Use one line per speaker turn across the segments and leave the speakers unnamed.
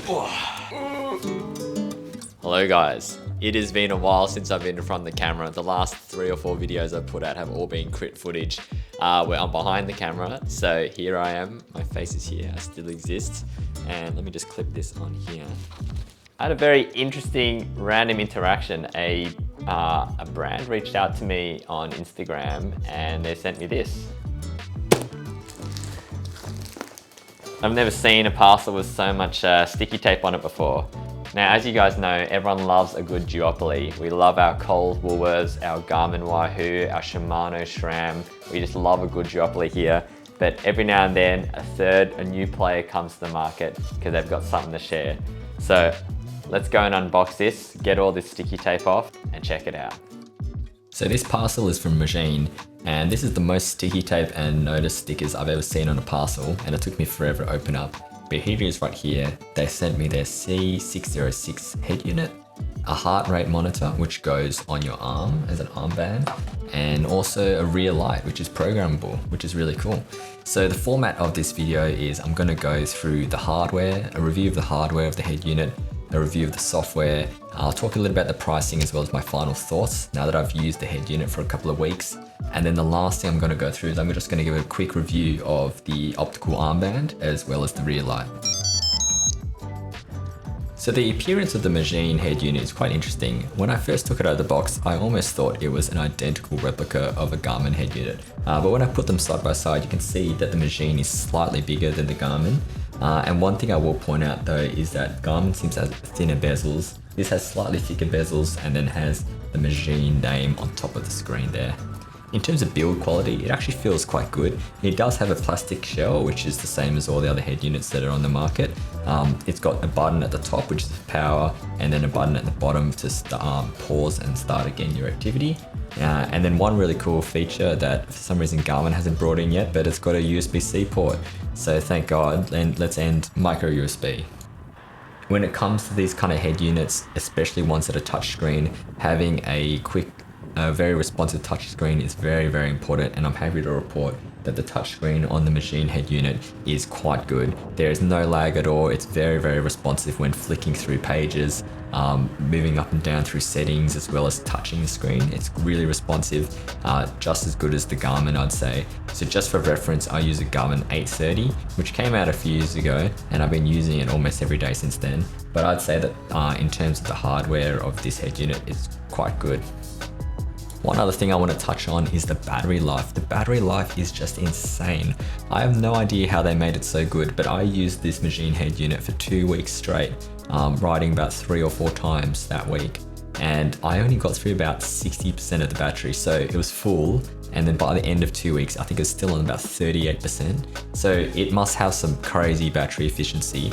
Hello guys, it has been a while since I've been in front of the camera. The last 3 or 4 videos I've put out have all been crit footage where I'm behind the camera. So here I am, my face is here, I still exist. And let me just clip this on here. I had a very interesting random interaction. A brand reached out to me on Instagram and they sent me this. I've never seen a parcel with so much sticky tape on it before. Now, as you guys know, everyone loves a good duopoly. We love our Coles, Woolworths, our Garmin Wahoo, our Shimano SRAM. We just love a good duopoly here. But every now and then, a new player comes to the market because they've got something to share. So let's go and unbox this, get all this sticky tape off and check it out. So this parcel is from Magene, and this is the most sticky tape and notice stickers I've ever seen on a parcel, and it took me forever to open up. But here it is right here. They sent me their C606 head unit, a heart rate monitor which goes on your arm as an armband, and also a rear light which is programmable, which is really cool. So the format of this video is I'm going to go through the hardware, a review of the hardware of the head unit, a review of the software. I'll talk a little about the pricing as well as my final thoughts now that I've used the head unit for a couple of weeks. And then the last thing I'm going to go through is I'm just going to give a quick review of the optical armband as well as the rear light. So the appearance of the Magene head unit is quite interesting. When I first took it out of the box, I almost thought it was an identical replica of a Garmin head unit. But when I put them side by side, you can see that the Magene is slightly bigger than the Garmin. And one thing I will point out though is that Garmin seems to have thinner bezels. This has slightly thicker bezels and then has the Magene name on top of the screen there. In terms of build quality, it actually feels quite good. It does have a plastic shell, which is the same as all the other head units that are on the market. It's got a button at the top, which is power, and then a button at the bottom to pause and start again your activity. And then one really cool feature that for some reason Garmin hasn't brought in yet, but it's got a USB-C port. So thank God, and let's end micro USB. When it comes to these kind of head units, especially ones that are touchscreen, having a very responsive touchscreen is very, very important, and I'm happy to report that the touchscreen on the Magene head unit is quite good. There is no lag at all. It's very, very responsive when flicking through pages, moving up and down through settings, as well as touching the screen. It's really responsive, just as good as the Garmin, I'd say. So just for reference, I use a Garmin 830, which came out a few years ago, and I've been using it almost every day since then. But I'd say that in terms of the hardware of this head unit, it's quite good. One other thing I want to touch on is the battery life. The battery life is just insane. I have no idea how they made it so good, but I used this Magene head unit for 2 weeks straight, riding about 3 or 4 times that week. And I only got through about 60% of the battery, so it was full. And then by the end of 2 weeks, I think it's still on about 38%. So it must have some crazy battery efficiency.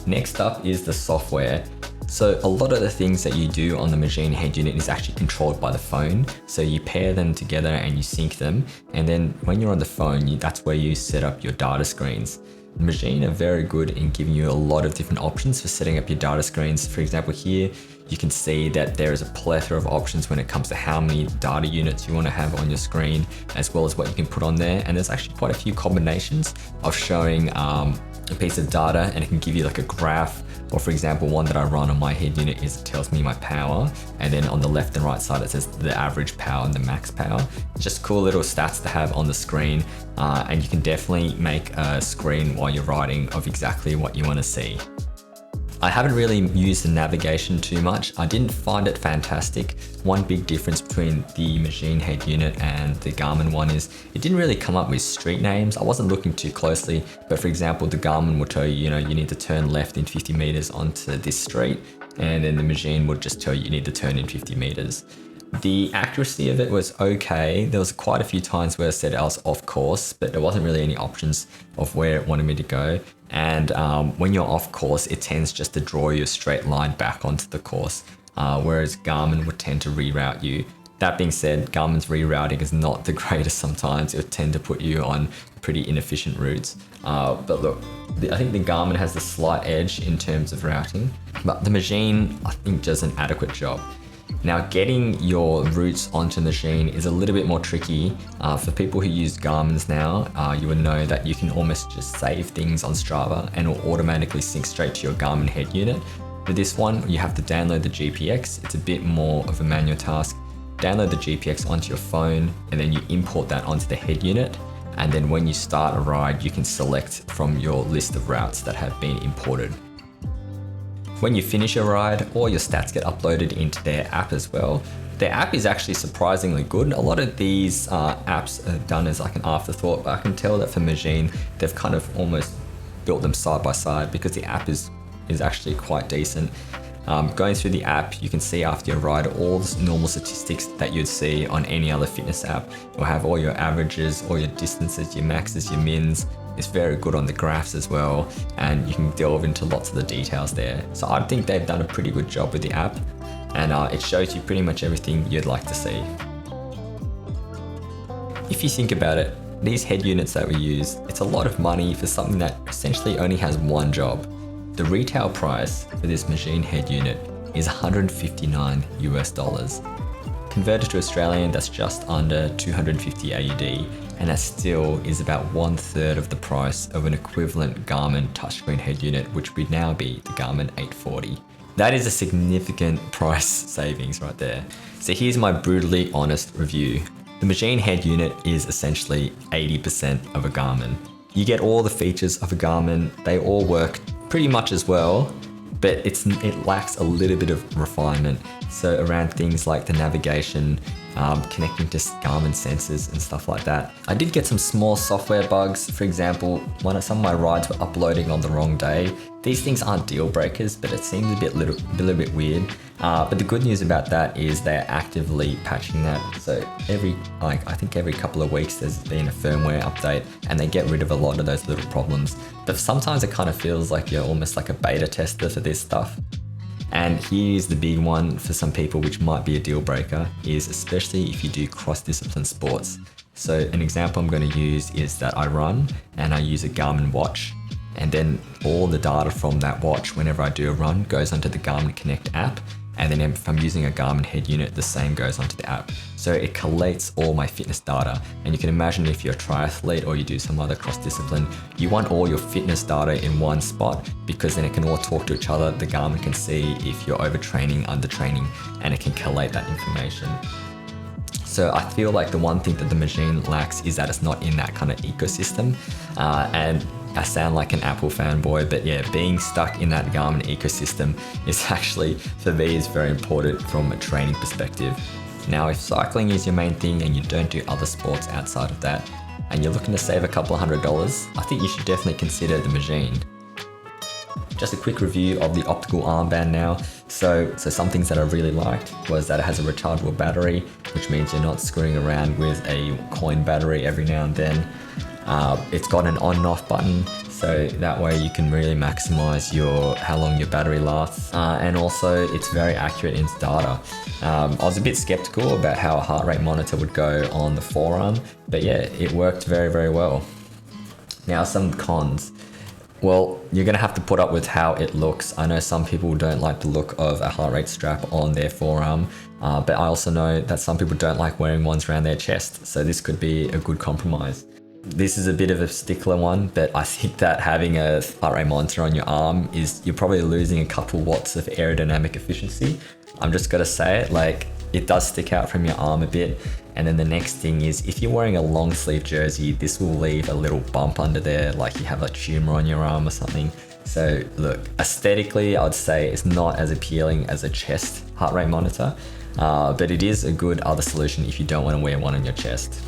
Next up is the software. So a lot of the things that you do on the Magene head unit is actually controlled by the phone. So you pair them together and you sync them. And then when you're on the phone, that's where you set up your data screens. Magene are very good in giving you a lot of different options for setting up your data screens. For example, here you can see that there is a plethora of options when it comes to how many data units you want to have on your screen, as well as what you can put on there. And there's actually quite a few combinations of showing a piece of data, and it can give you like a graph. Or for example, one that I run on my head unit is it tells me my power, and then on the left and right side it says the average power and the max power. Just cool little stats to have on the screen, and you can definitely make a screen while you're riding of exactly what you want to see. I haven't really used the navigation too much. I didn't find it fantastic. One big difference between the Magene head unit and the Garmin one is it didn't really come up with street names. I wasn't looking too closely, but for example, the Garmin will tell you, you need to turn left in 50 meters onto this street, and then the Magene would just tell you need to turn in 50 meters. The accuracy of it was okay. There was quite a few times where I said I was off course, but there wasn't really any options of where it wanted me to go. And when you're off course, it tends just to draw you a straight line back onto the course, whereas Garmin would tend to reroute you. That being said, Garmin's rerouting is not the greatest sometimes. It would tend to put you on pretty inefficient routes. But look, I think the Garmin has the slight edge in terms of routing, but the Magene, I think, does an adequate job. Now, getting your routes onto the machine is a little bit more tricky. For people who use Garmin's now, you would know that you can almost just save things on Strava and it will automatically sync straight to your Garmin head unit. For this one, you have to download the GPX. It's a bit more of a manual task. Download the GPX onto your phone and then you import that onto the head unit. And then when you start a ride, you can select from your list of routes that have been imported. When you finish a ride, all your stats get uploaded into their app as well. Their app is actually surprisingly good. A lot of these apps are done as like an afterthought, but I can tell that for Magene, they've kind of almost built them side by side because the app is actually quite decent. Going through the app, you can see after your ride all the normal statistics that you'd see on any other fitness app. You'll have all your averages, all your distances, your maxes, your mins. It's very good on the graphs as well, and you can delve into lots of the details there. So I think they've done a pretty good job with the app, and it shows you pretty much everything you'd like to see. If you think about it, these head units that we use, it's a lot of money for something that essentially only has one job. The retail price for this Magene head unit is $159 US. Converted to Australian, that's just under 250 AUD, and that still is about 1/3 of the price of an equivalent Garmin touchscreen head unit, which would now be the Garmin 840. That is a significant price savings right there. So here's my brutally honest review. The Magene head unit is essentially 80% of a Garmin. You get all the features of a Garmin, they all work pretty much as well, but it lacks a little bit of refinement. So around things like the navigation, connecting to Garmin sensors and stuff like that. I did get some small software bugs. For example, when some of my rides were uploading on the wrong day. These things aren't deal breakers, but it seems a little bit weird. But the good news about that is they're actively patching that. So I think every couple of weeks there's been a firmware update and they get rid of a lot of those little problems. But sometimes it kind of feels like you're almost like a beta tester for this stuff. And here's the big one for some people, which might be a deal breaker, is especially if you do cross-discipline sports. So an example I'm going to use is that I run and I use a Garmin watch, and then all the data from that watch whenever I do a run goes onto the Garmin Connect app. And then if I'm using a Garmin head unit, the same goes onto the app. So it collates all my fitness data. And you can imagine if you're a triathlete or you do some other cross discipline, you want all your fitness data in one spot because then it can all talk to each other. The Garmin can see if you're overtraining, undertraining, and it can collate that information. So I feel like the one thing that the Magene lacks is that it's not in that kind of ecosystem. And I sound like an Apple fanboy, but yeah, being stuck in that Garmin ecosystem is actually, for me, is very important from a training perspective. Now, if cycling is your main thing and you don't do other sports outside of that, and you're looking to save a couple of $100s, I think you should definitely consider the Magene. Just a quick review of the optical armband now. So some things that I really liked was that it has a rechargeable battery, which means you're not screwing around with a coin battery every now and then. It's got an on and off button, so that way you can really maximize how long your battery lasts. And also it's very accurate in its data. I was a bit skeptical about how a heart rate monitor would go on the forearm, but yeah, it worked very, very well. Now some cons. Well, you're gonna have to put up with how it looks. I know some people don't like the look of a heart rate strap on their forearm, but I also know that some people don't like wearing ones around their chest, so this could be a good compromise. This is a bit of a stickler one, but I think that having a heart rate monitor on your arm you're probably losing a couple watts of aerodynamic efficiency. I'm just gonna say it, like, it does stick out from your arm a bit. And then the next thing is, if you're wearing a long sleeve jersey, this will leave a little bump under there, like you have a tumor on your arm or something. So look, aesthetically, I would say it's not as appealing as a chest heart rate monitor, but it is a good other solution if you don't want to wear one on your chest.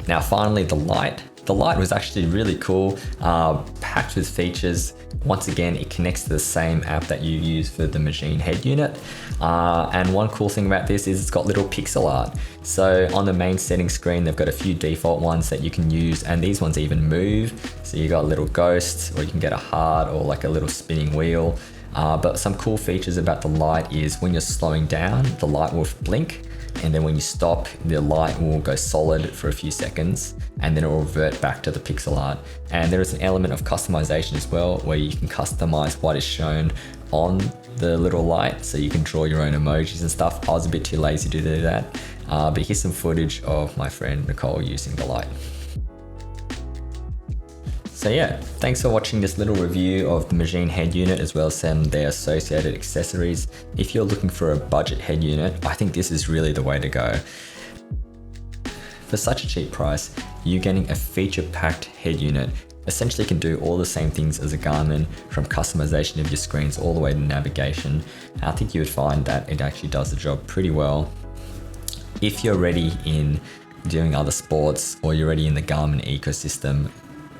Now finally, the light. The light was actually really cool, packed with features. Once again, it connects to the same app that you use for the Magene head unit. And one cool thing about this is it's got little pixel art. So on the main settings screen, they've got a few default ones that you can use, and these ones even move. So you got a little ghost, or you can get a heart, or like a little spinning wheel. But some cool features about the light is when you're slowing down, the light will blink. And then when you stop, the light will go solid for a few seconds, and then it will revert back to the pixel art. And there is an element of customization as well, where you can customize what is shown on the little light so you can draw your own emojis and stuff. I was a bit too lazy to do that, but here's some footage of my friend Nicole using the light. So yeah, thanks for watching this little review of the Magene head unit as well as some of their associated accessories. If you're looking for a budget head unit, I think this is really the way to go. For such a cheap price, you're getting a feature-packed head unit. Essentially can do all the same things as a Garmin, from customization of your screens all the way to navigation. I think you would find that it actually does the job pretty well. If you're already in doing other sports or you're already in the Garmin ecosystem,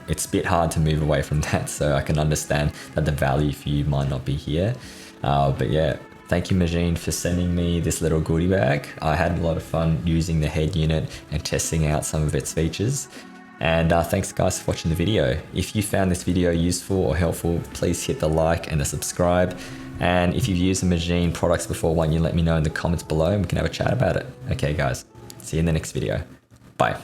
it's a bit hard to move away from that, so I can understand that the value for you might not be here. But yeah, thank you Magene for sending me this little goodie bag. I had a lot of fun using the head unit and testing out some of its features. And thanks guys for watching the video. If you found this video useful or helpful, please hit the like and the subscribe. And if you've used the Magene products before, why don't you let me know in the comments below and we can have a chat about it. Okay guys, see you in the next video. Bye.